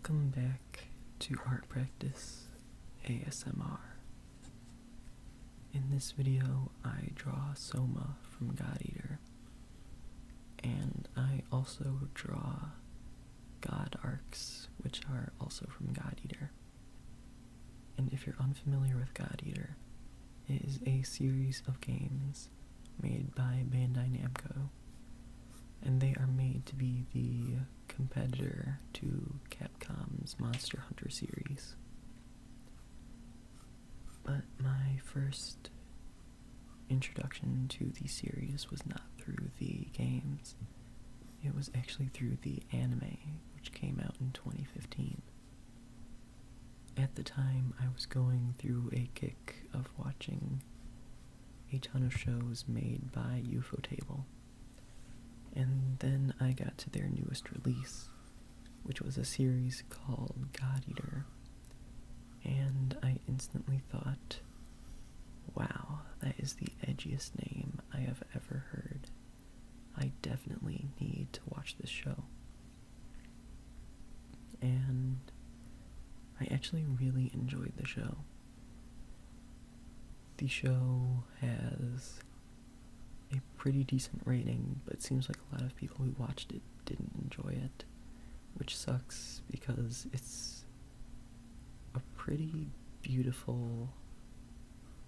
Welcome back to Art Practice ASMR. In this video, I draw Soma from God Eater, and I also draw God arcs, which are also from God Eater. And if you're unfamiliar with God Eater, it is a series of games made by Bandai Namco, and they are made to be the competitor to Capcom's Monster Hunter series. But my first introduction to the series was not through the games. It was actually through the anime, which came out in 2015. At the time, I was going through a kick of watching a ton of shows made by Ufotable. And then I got to their newest release, which was a series called God Eater. And I instantly thought, wow, that is the edgiest name I have ever heard. I definitely need to watch this show. And I actually really enjoyed the show. The show has a pretty decent rating, but it seems like a lot of people who watched it didn't enjoy it, which sucks because it's a pretty beautiful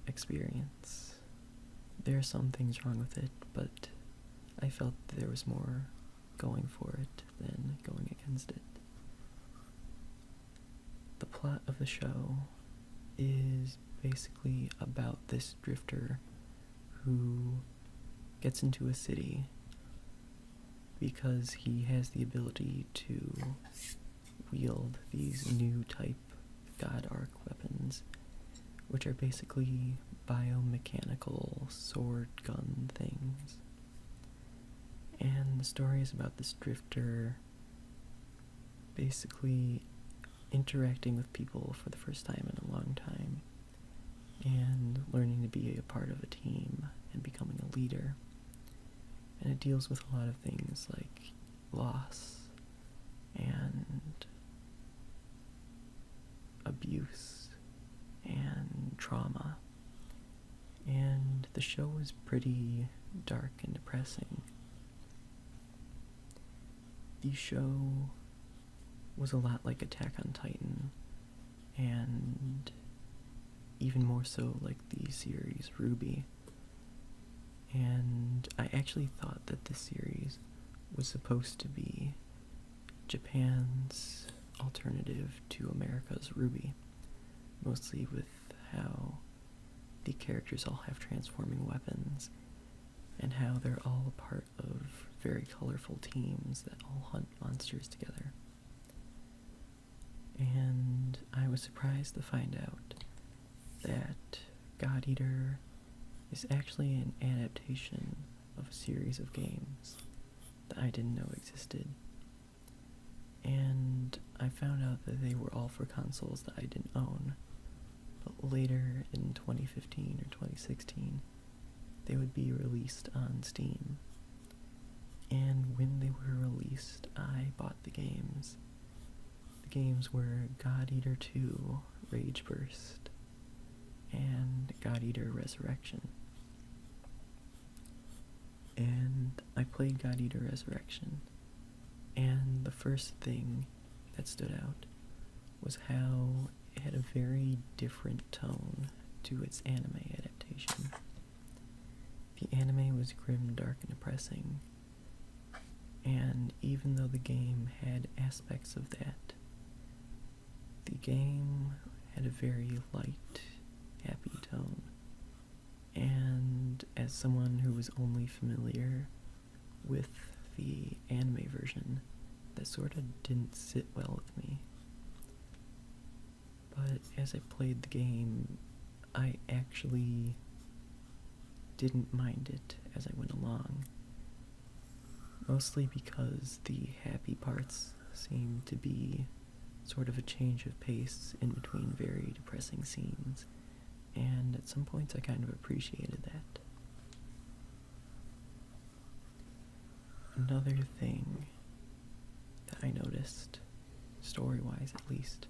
experience. There are some things wrong with it, but I felt there was more going for it than going against it. The plot of the show is basically about this drifter who gets into a city because he has the ability to wield these new type God Arc weapons, which are basically biomechanical sword gun things. And the story is about this drifter basically interacting with people for the first time in a long time and learning to be a part of a team and becoming a leader. And it deals with a lot of things like loss and abuse and trauma. And the show was pretty dark and depressing. The show was a lot like Attack on Titan, and even more so like the series Ruby. And I actually thought that this series was supposed to be Japan's alternative to America's Ruby, mostly with how the characters all have transforming weapons and how they're all a part of very colorful teams that all hunt monsters together. And I was surprised to find out that God Eater is actually an adaptation of a series of games that I didn't know existed. And I found out that they were all for consoles that I didn't own, but later in 2015 or 2016, they would be released on Steam. And when they were released, I bought the games. The games were God Eater 2, Rage Burst, and God Eater Resurrection. And I played God Eater Resurrection, and the first thing that stood out was how it had a very different tone to its anime adaptation. The anime was grim, dark, and depressing, and even though the game had aspects of that, the game had a very light, happy tone. And as someone who was only familiar with the anime version, that sort of didn't sit well with me. But as I played the game, I actually didn't mind it as I went along. Mostly because the happy parts seemed to be sort of a change of pace in between very depressing scenes. And at some points I kind of appreciated that. Another thing that I noticed story-wise at least,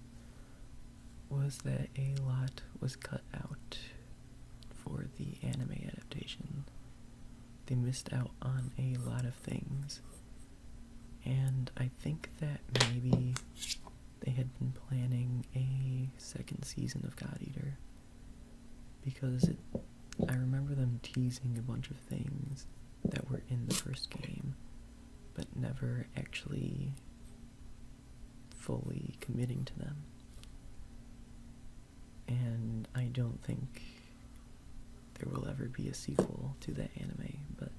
was that a lot was cut out for the anime adaptation. They missed out on a lot of things, and I think that maybe they had been planning a second season of God Eater, because I remember them teasing a bunch of things that were in the first game, but never actually fully committing to them. And I don't think there will ever be a sequel to that anime, but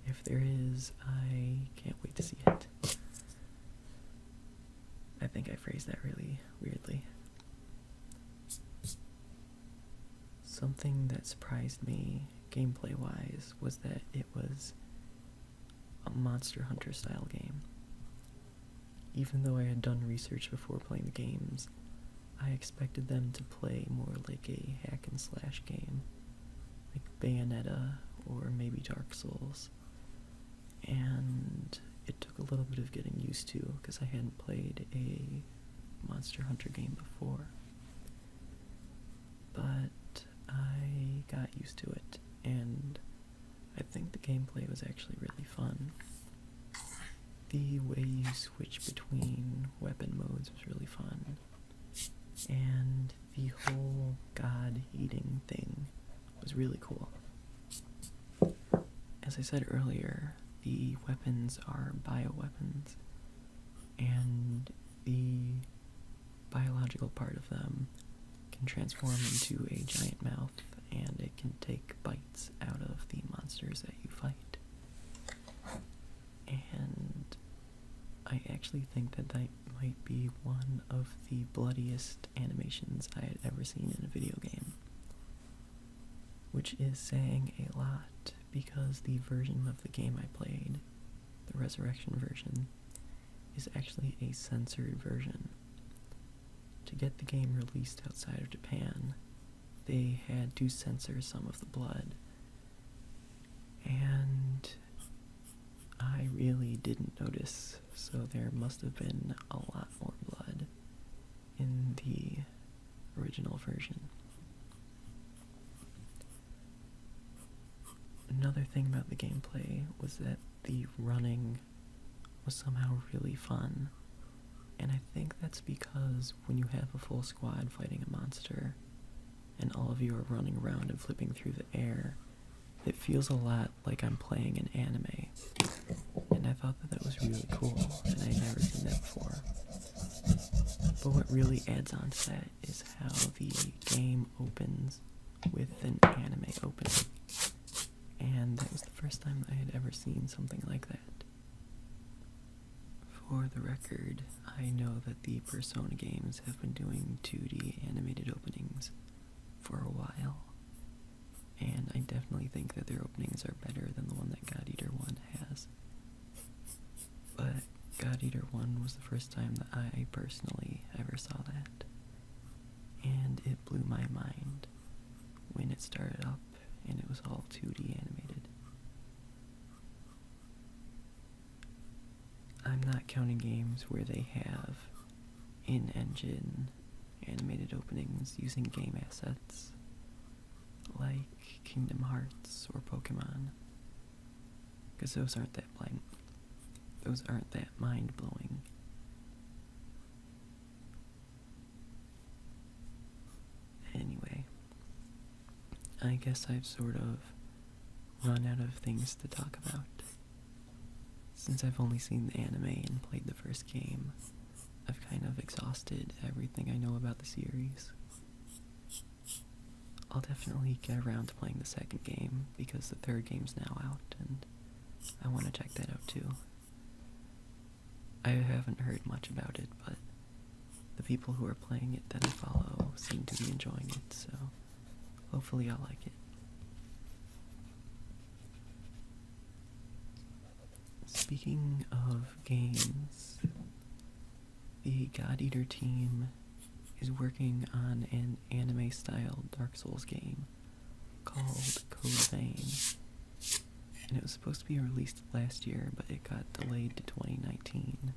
if there is, I can't wait to see it. I think I phrased that really weirdly. Something that surprised me gameplay-wise was that it was a Monster Hunter style game. Even though I had done research before playing the games, I expected them to play more like a hack and slash game, like Bayonetta or maybe Dark Souls. And it took a little bit of getting used to because I hadn't played a Monster Hunter game before. But I got used to it, and I think the gameplay was actually really fun. The way you switch between weapon modes was really fun, and the whole god eating thing was really cool. As I said earlier, the weapons are bioweapons, and the biological part of them can transform into a giant mouth, and it can take bites out of the monsters that you fight. And I actually think that that might be one of the bloodiest animations I had ever seen in a video game. Which is saying a lot, because the version of the game I played, the Resurrection version, is actually a censored version. To get the game released outside of Japan, they had to censor some of the blood. And I really didn't notice, so there must have been a lot more blood in the original version. Another thing about the gameplay was that the running was somehow really fun, and I think that's because when you have a full squad fighting a monster, and all of you are running around and flipping through the air, it feels a lot like I'm playing an anime, and I thought that that was really cool, and I'd never seen that before. But what really adds on to that is how the game opens with an anime opening. And that was the first time I had ever seen something like that. For the record, I know that the Persona games have been doing 2D animated openings for a while, and I definitely think that their openings are better than the one that God Eater 1 has. But God Eater 1 was the first time that I personally ever saw that, and it blew my mind when it started up and it was all 2D animated. I'm not counting games where they have in-engine animated openings using game assets, like Kingdom Hearts or Pokemon, because those aren't that mind-blowing. Anyway, I guess I've sort of run out of things to talk about. Since I've only seen the anime and played the first game, I've kind of exhausted everything I know about the series. I'll definitely get around to playing the second game, because the third game's now out, and I want to check that out too. I haven't heard much about it, but the people who are playing it that I follow seem to be enjoying it, so hopefully I'll like it. Speaking of games, the God Eater team is working on an anime-style Dark Souls game called Code Vein, and it was supposed to be released last year, but it got delayed to 2019.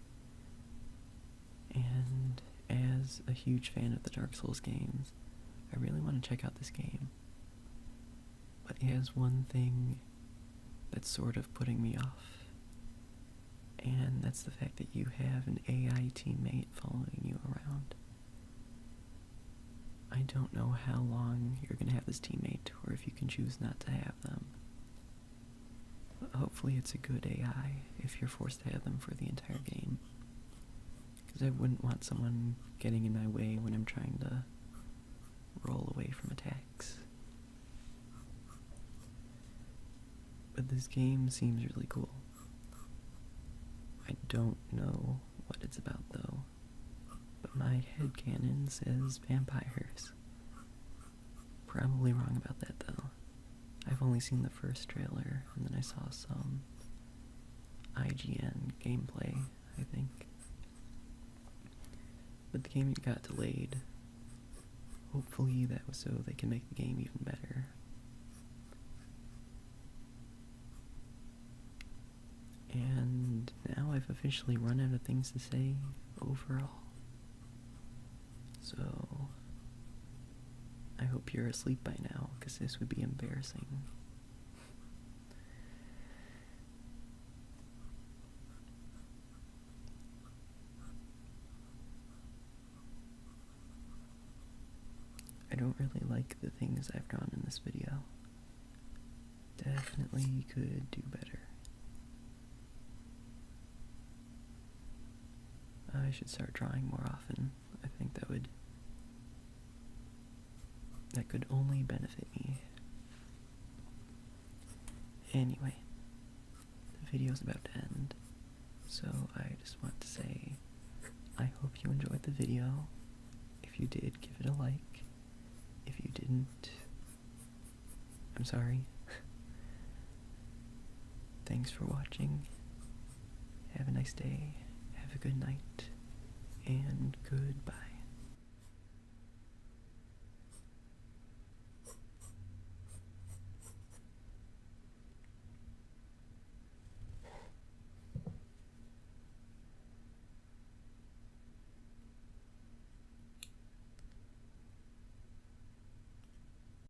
And as a huge fan of the Dark Souls games, I really want to check out this game. But it has one thing that's sort of putting me off, and that's the fact that you have an AI teammate following you around. I don't know how long you're going to have this teammate, or if you can choose not to have them. But hopefully it's a good AI if you're forced to have them for the entire game. Because I wouldn't want someone getting in my way when I'm trying to roll away from attacks. But this game seems really cool. I don't know what it's about though, but my headcanon says vampires. Probably wrong about that though. I've only seen the first trailer, and then I saw some IGN gameplay, I think. But the game got delayed. Hopefully that was so they can make the game even better. And now I've officially run out of things to say overall. So I hope you're asleep by now, because this would be embarrassing. I don't really like the things I've drawn in this video. Definitely could do better. I should start drawing more often. I think that could only benefit me. Anyway, the video's about to end, so I just want to say I hope you enjoyed the video. If you did, give it a like. If you didn't, I'm sorry. Thanks for watching. Have a nice day, have a good night, and goodbye.